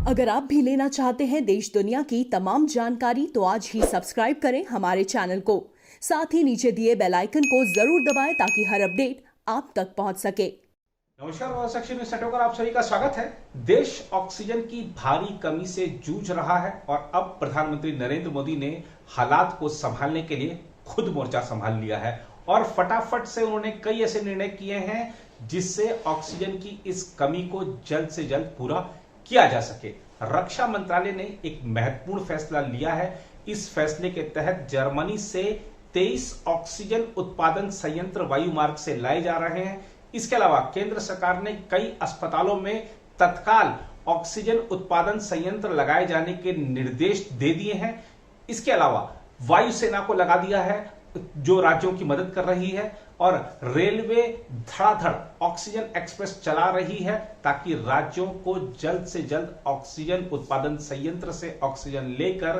अगर आप भी लेना चाहते हैं देश दुनिया की तमाम जानकारी तो आज ही सब्सक्राइब करें हमारे चैनल को। साथ ही नीचे दिए बेल आइकन को जरूर दबाएं ताकि हर अपडेट आप तक पहुंच सके। नमस्कार, सेक्शन न्यूज नेटवर्क पर आप सभी का स्वागत है। देश ऑक्सीजन की भारी कमी से जूझ रहा है और अब प्रधानमंत्री नरेंद्र मोदी ने हालात को संभालने के लिए खुद मोर्चा संभाल लिया है और फटाफट से उन्होंने कई ऐसे निर्णय किए हैं जिससे ऑक्सीजन की इस कमी को जल्द से जल्द पूरा किया जा सके। रक्षा मंत्रालय ने एक महत्वपूर्ण फैसला लिया है। इस फैसले के तहत जर्मनी से 23 ऑक्सीजन उत्पादन संयंत्र वायु मार्ग से लाए जा रहे हैं। इसके अलावा केंद्र सरकार ने कई अस्पतालों में तत्काल ऑक्सीजन उत्पादन संयंत्र लगाए जाने के निर्देश दे दिए हैं। इसके अलावा वायुसेना को लगा दिया है जो राज्यों की मदद कर रही है और रेलवे धड़ाधड़ ऑक्सीजन एक्सप्रेस चला रही है ताकि राज्यों को जल्द से जल्द ऑक्सीजन उत्पादन संयंत्र से ऑक्सीजन लेकर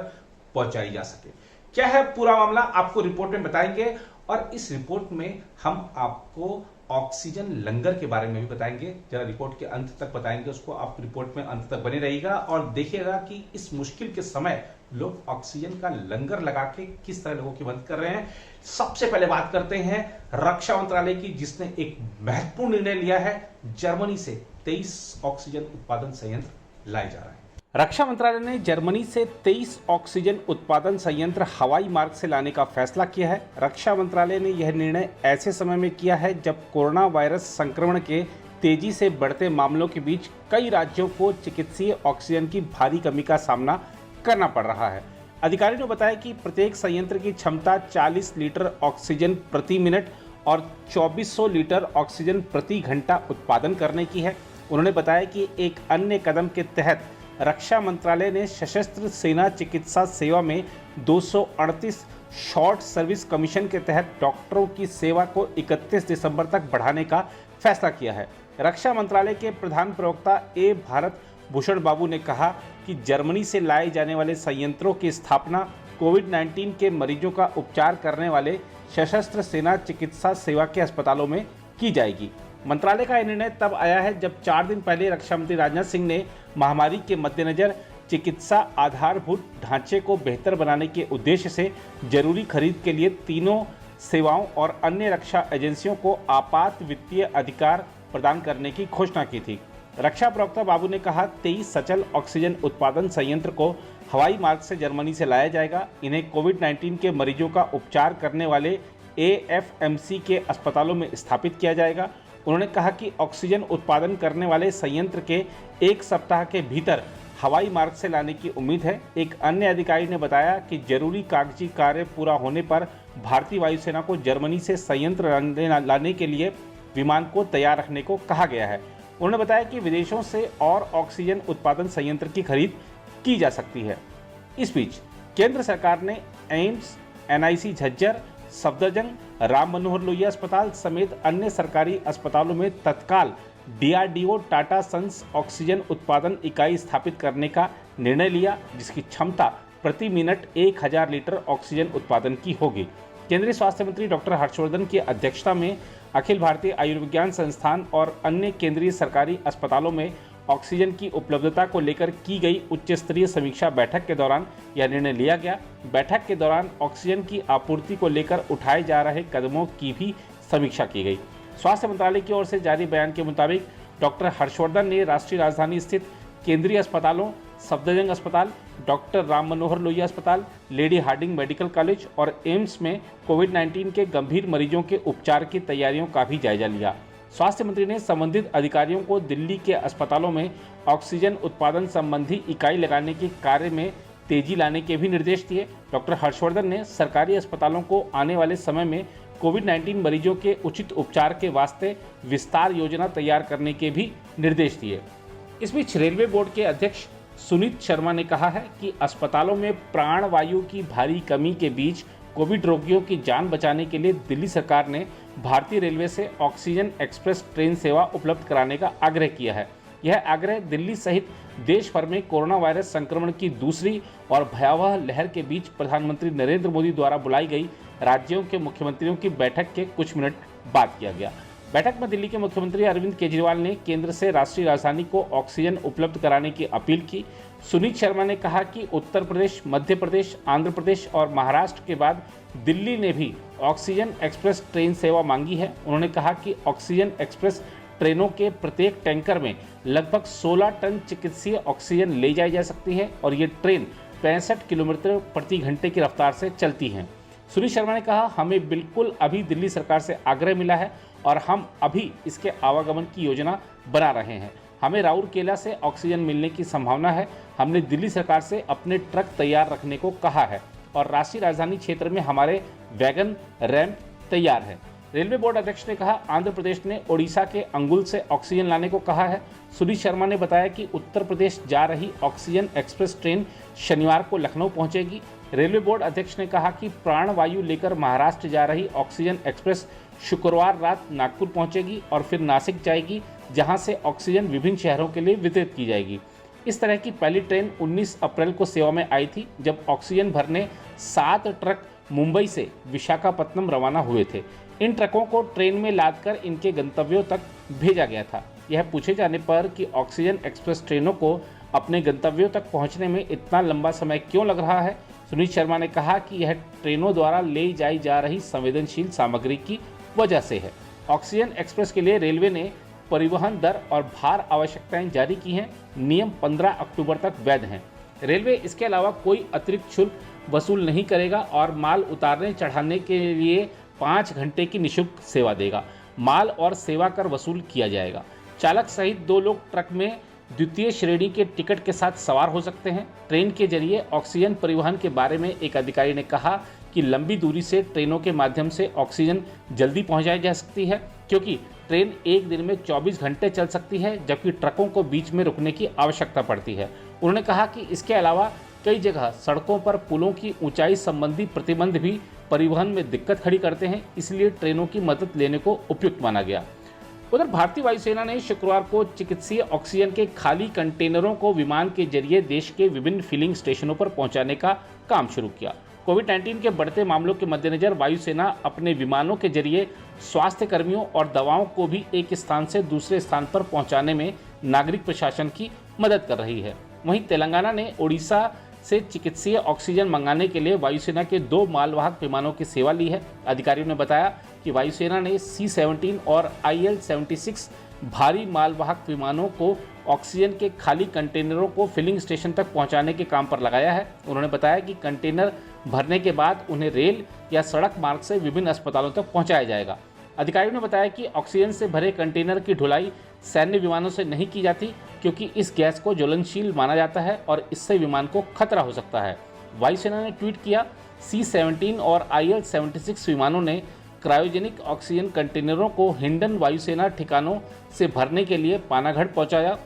पहुंचाई जा सके। क्या है पूरा मामला आपको रिपोर्ट में बताएंगे और इस रिपोर्ट में हम आपको ऑक्सीजन लंगर के बारे में भी बताएंगे। जरा रिपोर्ट के अंत तक बताएंगे उसको, आप रिपोर्ट में अंत तक बने रहिएगा और देखिएगा कि इस मुश्किल के समय लोग ऑक्सीजन का लंगर लगा के किस तरह लोगों की मदद कर रहे हैं। सबसे पहले बात करते हैं रक्षा मंत्रालय की, जिसने एक महत्वपूर्ण निर्णय लिया है। जर्मनी से 23 ऑक्सीजन उत्पादन संयंत्र लाए जा रहे हैं। रक्षा मंत्रालय ने जर्मनी से 23 ऑक्सीजन उत्पादन संयंत्र हवाई मार्ग से लाने का फैसला किया है। रक्षा मंत्रालय ने यह निर्णय ऐसे समय में किया है जब कोरोना वायरस संक्रमण के तेजी से बढ़ते मामलों के बीच कई राज्यों को चिकित्सीय ऑक्सीजन की भारी कमी का सामना करना पड़ रहा है। अधिकारियों ने बताया कि प्रत्येक संयंत्र की क्षमता 40 लीटर ऑक्सीजन प्रति मिनट और 2400 लीटर ऑक्सीजन प्रति घंटा उत्पादन करने की है। उन्होंने बताया कि एक अन्य कदम के तहत रक्षा मंत्रालय ने सशस्त्र सेना चिकित्सा सेवा में 238 शॉर्ट सर्विस कमीशन के तहत डॉक्टरों की सेवा को 31 दिसंबर तक बढ़ाने का फैसला किया है। रक्षा मंत्रालय के प्रधान प्रवक्ता ए भारत भूषण बाबू ने कहा कि जर्मनी से लाए जाने वाले संयंत्रों की स्थापना कोविड-19 के मरीजों का उपचार करने वाले सशस्त्र सेना चिकित्सा सेवा के अस्पतालों में की जाएगी। मंत्रालय का यह निर्णय तब आया है जब 4 दिन पहले रक्षा मंत्री राजनाथ सिंह ने महामारी के मद्देनजर चिकित्सा आधारभूत ढांचे को बेहतर बनाने के उद्देश्य से जरूरी खरीद के लिए तीनों सेवाओं और अन्य रक्षा एजेंसियों को आपात वित्तीय अधिकार प्रदान करने की घोषणा की थी। रक्षा प्रवक्ता बाबू ने कहा 23 सचल ऑक्सीजन उत्पादन संयंत्र को हवाई मार्ग से जर्मनी से लाया जाएगा। इन्हें कोविड-19 के मरीजों का उपचार करने वाले AFMC के अस्पतालों में स्थापित किया जाएगा। उन्होंने कहा कि ऑक्सीजन उत्पादन करने वाले संयंत्र के 1 सप्ताह के भीतर हवाई मार्ग से लाने की उम्मीद है। एक अन्य अधिकारी ने बताया कि जरूरी कागजी कार्य पूरा होने पर भारतीय वायुसेना को जर्मनी से संयंत्र लाने के लिए विमान को तैयार रखने को कहा गया है। उन्होंने बताया कि विदेशों से और ऑक्सीजन उत्पादन संयंत्र की खरीद की जा सकती है। इस बीच केंद्र सरकार ने एम्स, NIC झज्जर, सफदरजंग, राम मनोहर लोहिया अस्पताल समेत अन्य सरकारी अस्पतालों में तत्काल DRDO टाटा सन्स ऑक्सीजन उत्पादन इकाई स्थापित करने का निर्णय लिया, जिसकी क्षमता प्रति मिनट 1000 लीटर ऑक्सीजन उत्पादन की होगी। केंद्रीय स्वास्थ्य मंत्री डॉक्टर हर्षवर्धन की अध्यक्षता में अखिल भारतीय आयुर्विज्ञान संस्थान और अन्य केंद्रीय सरकारी अस्पतालों में ऑक्सीजन की उपलब्धता को लेकर की गई उच्च स्तरीय समीक्षा बैठक के दौरान यह निर्णय लिया गया। बैठक के दौरान ऑक्सीजन की आपूर्ति को लेकर उठाए जा रहे कदमों की भी समीक्षा की गई। स्वास्थ्य मंत्रालय की ओर से जारी बयान के मुताबिक डॉक्टर हर्षवर्धन ने राष्ट्रीय राजधानी स्थित केंद्रीय अस्पतालों, सफदरजंग अस्पताल, डॉक्टर राम मनोहर लोहिया अस्पताल, लेडी हार्डिंग मेडिकल कॉलेज और एम्स में कोविड-19 के गंभीर मरीजों के उपचार की तैयारियों का भी जायजा लिया। स्वास्थ्य मंत्री ने संबंधित अधिकारियों को दिल्ली के अस्पतालों में ऑक्सीजन उत्पादन संबंधी इकाई लगाने के कार्य में तेजी लाने के भी निर्देश दिए। डॉक्टर हर्षवर्धन ने सरकारी अस्पतालों को आने वाले समय में कोविड-19 मरीजों के उचित उपचार के वास्ते विस्तार योजना तैयार करने के भी निर्देश दिए। इस बीच रेलवे बोर्ड के अध्यक्ष सुनीत शर्मा ने कहा है कि अस्पतालों में प्राण वायु की भारी कमी के बीच कोविड रोगियों की जान बचाने के लिए दिल्ली सरकार ने भारतीय रेलवे से ऑक्सीजन एक्सप्रेस ट्रेन सेवा उपलब्ध कराने का आग्रह किया है। यह आग्रह दिल्ली सहित देश भर में कोरोना वायरस संक्रमण की दूसरी और भयावह लहर के बीच प्रधानमंत्री नरेंद्र मोदी द्वारा बुलाई गई राज्यों के मुख्यमंत्रियों की बैठक के कुछ मिनट बाद किया गया। बैठक में दिल्ली के मुख्यमंत्री अरविंद केजरीवाल ने केंद्र से राष्ट्रीय राजधानी को ऑक्सीजन उपलब्ध कराने की अपील की। सुनीत शर्मा ने कहा कि उत्तर प्रदेश, मध्य प्रदेश, आंध्र प्रदेश और महाराष्ट्र के बाद दिल्ली ने भी ऑक्सीजन एक्सप्रेस ट्रेन सेवा मांगी है। उन्होंने कहा कि ऑक्सीजन एक्सप्रेस ट्रेनों के प्रत्येक टैंकर में लगभग 16 टन चिकित्सीय ऑक्सीजन ले जाई जा सकती है और ये ट्रेन 65 किलोमीटर प्रति घंटे की रफ्तार से चलती हैं। सुनीत शर्मा ने कहा, हमें बिल्कुल अभी दिल्ली सरकार से आग्रह मिला है और हम अभी इसके आवागमन की योजना बना रहे हैं। हमें राउरकेला से ऑक्सीजन मिलने की संभावना है। हमने दिल्ली सरकार से अपने ट्रक तैयार रखने को कहा है और राष्ट्रीय राजधानी क्षेत्र में हमारे वैगन रैंप तैयार है। रेलवे बोर्ड अध्यक्ष ने कहा, आंध्र प्रदेश ने ओडिशा के अंगुल से ऑक्सीजन लाने को कहा है। सुनीत शर्मा ने बताया कि उत्तर प्रदेश जा रही ऑक्सीजन एक्सप्रेस ट्रेन शनिवार को लखनऊ पहुंचेगी। रेलवे बोर्ड अध्यक्ष ने कहा कि प्राणवायु लेकर महाराष्ट्र जा रही ऑक्सीजन एक्सप्रेस शुक्रवार रात नागपुर पहुंचेगी और फिर नासिक जाएगी, जहां से ऑक्सीजन विभिन्न शहरों के लिए वितरित की जाएगी। इस तरह की पहली ट्रेन 19 अप्रैल को सेवा में आई थी, जब ऑक्सीजन भरने 7 ट्रक मुंबई से विशाखापत्तनम रवाना हुए थे। इन ट्रकों को ट्रेन में लादकर इनके गंतव्यों तक भेजा गया था। यह पूछे जाने पर कि ऑक्सीजन एक्सप्रेस ट्रेनों को अपने गंतव्यों तक पहुंचने में इतना लंबा समय क्यों लग रहा है, सुनीत शर्मा ने कहा कि यह ट्रेनों द्वारा ले जाई जा रही संवेदनशील सामग्री की वजह से है। ऑक्सीजन एक्सप्रेस के लिए रेलवे ने परिवहन दर और भार आवश्यकताएं जारी की हैं। नियम 15 अक्टूबर तक वैध हैं। रेलवे इसके अलावा कोई अतिरिक्त शुल्क वसूल नहीं करेगा और माल उतारने चढ़ाने के लिए 5 घंटे की निःशुल्क सेवा देगा। माल और सेवा कर वसूल किया जाएगा। चालक सहित 2 लोग ट्रक में द्वितीय श्रेणी के टिकट के साथ सवार हो सकते हैं। ट्रेन के जरिए ऑक्सीजन परिवहन के बारे में एक अधिकारी ने कहा कि लंबी दूरी से ट्रेनों के माध्यम से ऑक्सीजन जल्दी पहुंचाई जा सकती है, क्योंकि ट्रेन एक दिन में 24 घंटे चल सकती है, जबकि ट्रकों को बीच में रुकने की आवश्यकता पड़ती है। उन्होंने कहा कि इसके अलावा कई जगह सड़कों पर पुलों की ऊंचाई संबंधी प्रतिबंध भी परिवहन में दिक्कत खड़ी करते हैं, इसलिए ट्रेनों की मदद लेने को उपयुक्त माना गया। उधर भारतीय वायुसेना ने शुक्रवार को चिकित्सीय ऑक्सीजन के खाली कंटेनरों को विमान के जरिए देश के विभिन्न फिलिंग स्टेशनों पर पहुंचाने का काम शुरू किया। कोविड-19 के बढ़ते मामलों के मद्देनजर वायुसेना अपने विमानों के जरिए स्वास्थ्य कर्मियों और दवाओं को भी एक स्थान से दूसरे स्थान पर पहुंचाने में नागरिक प्रशासन की मदद कर रही है। वहीं तेलंगाना ने ओडिशा से चिकित्सीय ऑक्सीजन मंगाने के लिए वायुसेना के 2 मालवाहक विमानों की सेवा ली है। अधिकारियों ने बताया कि वायुसेना ने C-17 और IL-76 भारी मालवाहक विमानों को ऑक्सीजन के खाली कंटेनरों को फिलिंग स्टेशन तक पहुंचाने के काम पर लगाया है। उन्होंने बताया कि कंटेनर भरने के बाद उन्हें रेल या सड़क मार्ग से विभिन्न अस्पतालों तक पहुंचाया जाएगा। अधिकारियों ने बताया कि ऑक्सीजन से भरे कंटेनर की ढुलाई सैन्य विमानों से नहीं की जाती, क्योंकि इस गैस को ज्वलनशील माना जाता है और इससे विमान को खतरा हो सकता है। वायुसेना ने ट्वीट किया, C-17 और IL-76 विमानों ने क्रायोजेनिक ऑक्सीजन कंटेनरों को हिंडन वायुसेना ठिकानों से भरने के लिए पानागढ़ पहुंचाया।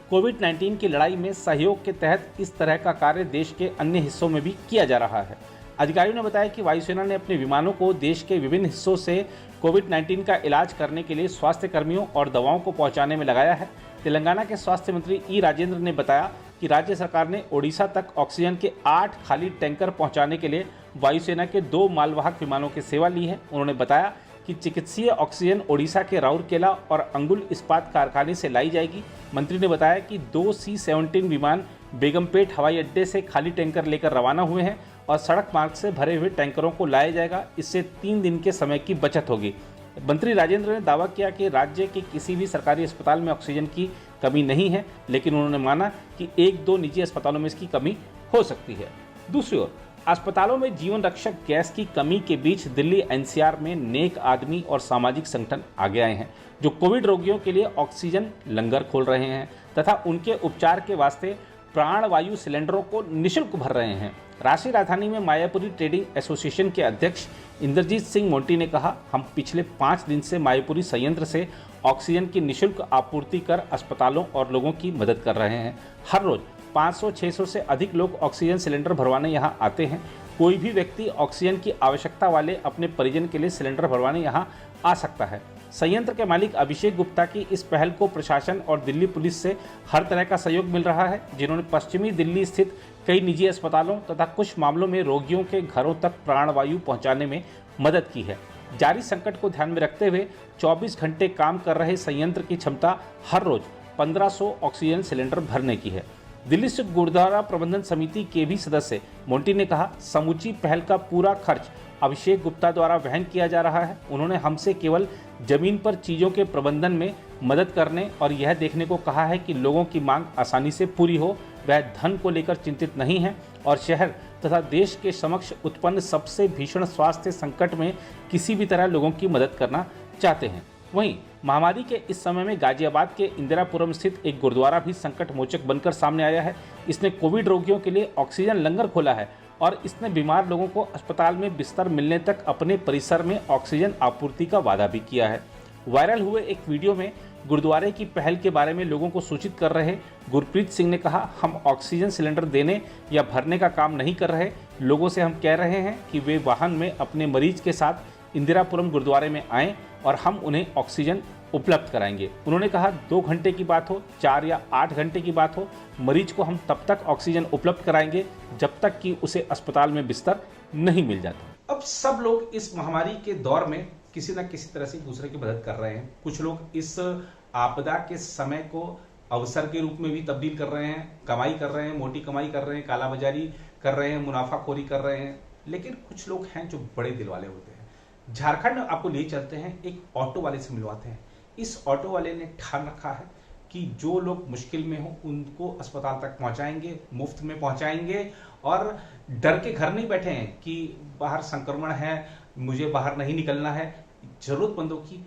कोविड-19 की लड़ाई में सहयोग के तहत इस तरह का कार्य देश के अन्य हिस्सों में भी किया जा रहा है। अधिकारियों ने बताया कि वायुसेना ने अपने विमानों को देश के विभिन्न हिस्सों से कोविड-19 का इलाज करने के लिए स्वास्थ्य कर्मियों और दवाओं को पहुंचाने में लगाया है। तेलंगाना के स्वास्थ्य मंत्री ई राजेंद्र ने बताया कि राज्य सरकार ने ओडिशा तक ऑक्सीजन के 8 खाली टैंकर पहुंचाने के लिए वायुसेना के 2 मालवाहक विमानों की सेवा ली है। उन्होंने बताया कि चिकित्सीय ऑक्सीजन ओडिशा के राउरकेला और अंगुल इस्पात कारखाने से लाई जाएगी। मंत्री ने बताया कि 2 C-17 विमान बेगमपेट हवाई अड्डे से खाली टैंकर लेकर रवाना हुए हैं और सड़क मार्ग से भरे हुए टैंकरों को लाया जाएगा। इससे 3 दिन के समय की बचत होगी। मंत्री राजेंद्र ने दावा किया कि राज्य के किसी भी सरकारी अस्पताल में ऑक्सीजन की कमी नहीं है, लेकिन उन्होंने माना कि 1-2 निजी अस्पतालों में इसकी कमी हो सकती है। दूसरी ओर अस्पतालों में जीवन रक्षक गैस की कमी के बीच दिल्ली NCR में नेक आदमी और सामाजिक संगठन आगे आए हैं, जो कोविड रोगियों के लिए ऑक्सीजन लंगर खोल रहे हैं तथा उनके उपचार के वास्ते प्राणवायु सिलेंडरों को निःशुल्क भर रहे हैं। राष्ट्रीय राजधानी में मायापुरी ट्रेडिंग एसोसिएशन के अध्यक्ष इंद्रजीत सिंह मोंटी ने कहा, हम पिछले 5 दिन से मायापुरी संयंत्र से ऑक्सीजन की निःशुल्क आपूर्ति कर अस्पतालों और लोगों की मदद कर रहे हैं। हर रोज 500-600 से अधिक लोग ऑक्सीजन सिलेंडर भरवाने यहां आते हैं। कोई भी व्यक्ति ऑक्सीजन की आवश्यकता वाले अपने परिजन के लिए सिलेंडर भरवाने यहां आ सकता है। संयंत्र के मालिक अभिषेक गुप्ता की इस पहल को प्रशासन और दिल्ली पुलिस से हर तरह का सहयोग मिल रहा है, जिन्होंने पश्चिमी दिल्ली स्थित कई निजी अस्पतालों तथा कुछ मामलों में रोगियों के घरों तक प्राणवायु पहुंचाने में मदद की है। जारी संकट को ध्यान में रखते हुए 24 घंटे काम कर रहे संयंत्र की क्षमता हर रोज 1500 ऑक्सीजन सिलेंडर भरने की है। दिल्ली स्थित गुरुद्वारा प्रबंधन समिति के भी सदस्य मोंटी ने कहा, समूची पहल का पूरा खर्च अभिषेक गुप्ता द्वारा वहन किया जा रहा है। उन्होंने हमसे केवल जमीन पर चीजों के प्रबंधन में मदद करने और यह देखने को कहा है कि लोगों की मांग आसानी से पूरी हो। वह धन को लेकर चिंतित नहीं है और शहर तथा देश के समक्ष उत्पन्न सबसे भीषण स्वास्थ्य संकट में किसी भी तरह लोगों की मदद करना चाहते हैं। वहीं महामारी के इस समय में गाजियाबाद के इंदिरापुरम स्थित एक गुरुद्वारा भी संकट मोचक बनकर सामने आया है। इसने कोविड रोगियों के लिए ऑक्सीजन लंगर खोला है और इसने बीमार लोगों को अस्पताल में बिस्तर मिलने तक अपने परिसर में ऑक्सीजन आपूर्ति का वादा भी किया है। वायरल हुए एक वीडियो में गुरुद्वारे की पहल के बारे में लोगों को सूचित कर रहे गुरप्रीत सिंह ने कहा, हम ऑक्सीजन सिलेंडर देने या भरने का काम नहीं कर रहे। लोगों से हम कह रहे हैं कि वे वाहन में अपने मरीज के साथ इंदिरापुरम गुरुद्वारे में आएं और हम उन्हें ऑक्सीजन उपलब्ध कराएंगे। उन्होंने कहा, 2 घंटे की बात हो, 4 या 8 घंटे की बात हो, मरीज को हम तब तक ऑक्सीजन उपलब्ध कराएंगे जब तक कि उसे अस्पताल में बिस्तर नहीं मिल जाता। अब सब लोग इस महामारी के दौर में किसी न किसी तरह से दूसरे की मदद कर रहे हैं। कुछ लोग इस आपदा के समय को अवसर के रूप में भी तब्दील कर रहे हैं, कमाई कर रहे हैं, मोटी कमाई कर रहे हैं, कालाबाजारी कर रहे हैं, मुनाफाखोरी कर रहे हैं। लेकिन कुछ लोग हैं जो बड़े दिल वाले होते हैं। झारखंड आपको ले चलते हैं, एक ऑटो वाले से मिलवाते हैं। इस ऑटो वाले ने ठान रखा है कि जो लोग मुश्किल में हो उनको अस्पताल तक पहुंचाएंगे, मुफ्त में पहुंचाएंगे और डर के घर नहीं बैठे हैं कि बाहर संक्रमण है, मुझे बाहर नहीं निकलना है। जरूरतमंदों की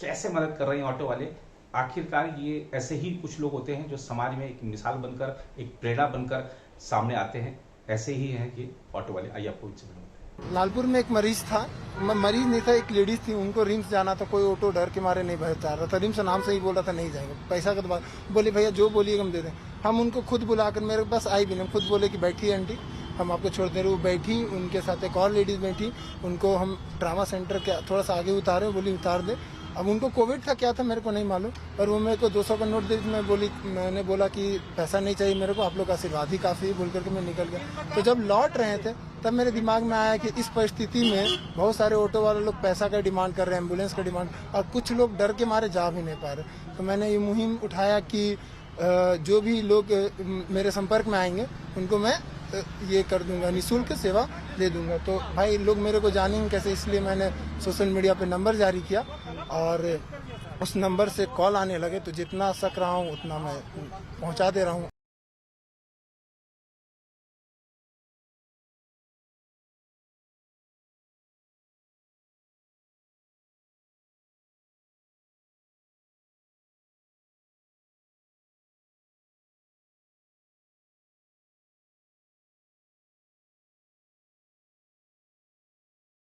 कैसे मदद कर रहे हैं ऑटो वाले। आखिरकार ये ऐसे ही कुछ लोग होते हैं जो समाज में एक मिसाल बनकर, एक प्रेरणा बनकर सामने आते हैं। ऐसे ही हैं कि ऑटो वाले। आइए आपको इनसे मिलूंगा। लालपुर में एक मरीज था, मरीज नहीं था, एक लेडीज थी, उनको रिम्स जाना था। कोई ऑटो डर के मारे नहीं भर रहा था। रिम्स नाम से ही बोल रहा था नहीं जाएगा, पैसा का तो बात। बोले भैया जो बोलिए हम दे दें। हम उनको खुद बुलाकर, मेरे पास आई भी नहीं, खुद बोले कि बैठिए आंटी हम आपको छोड़ दे रहे। वो बैठी, उनके साथ एक और लेडीज बैठी, उनको हम ट्रामा सेंटर के थोड़ा सा आगे उतारे, बोली उतार दे। अब उनको कोविड था क्या था मेरे को नहीं मालूम, पर वो मेरे को 200 का नोट दे दी। मैंने बोला कि पैसा नहीं चाहिए मेरे को, आप लोग का आशीर्वाद ही काफ़ी बोल करके मैं निकल गया। तो जब लौट रहे थे तब मेरे दिमाग में आया कि इस परिस्थिति में बहुत सारे ऑटो वाले लोग पैसा का डिमांड कर रहे हैं, एम्बुलेंस का डिमांड, और कुछ लोग डर के मारे जा भी नहीं पा रहे। तो मैंने ये मुहिम उठाया कि जो भी लोग मेरे संपर्क में आएंगे उनको मैं ये कर दूंगा, निःशुल्क सेवा दे दूंगा। तो भाई लोग मेरे को जानेंगे कैसे, इसलिए मैंने सोशल मीडिया पे नंबर जारी किया और उस नंबर से कॉल आने लगे। तो जितना सक रहा हूँ उतना मैं पहुँचा दे रहा हूँ।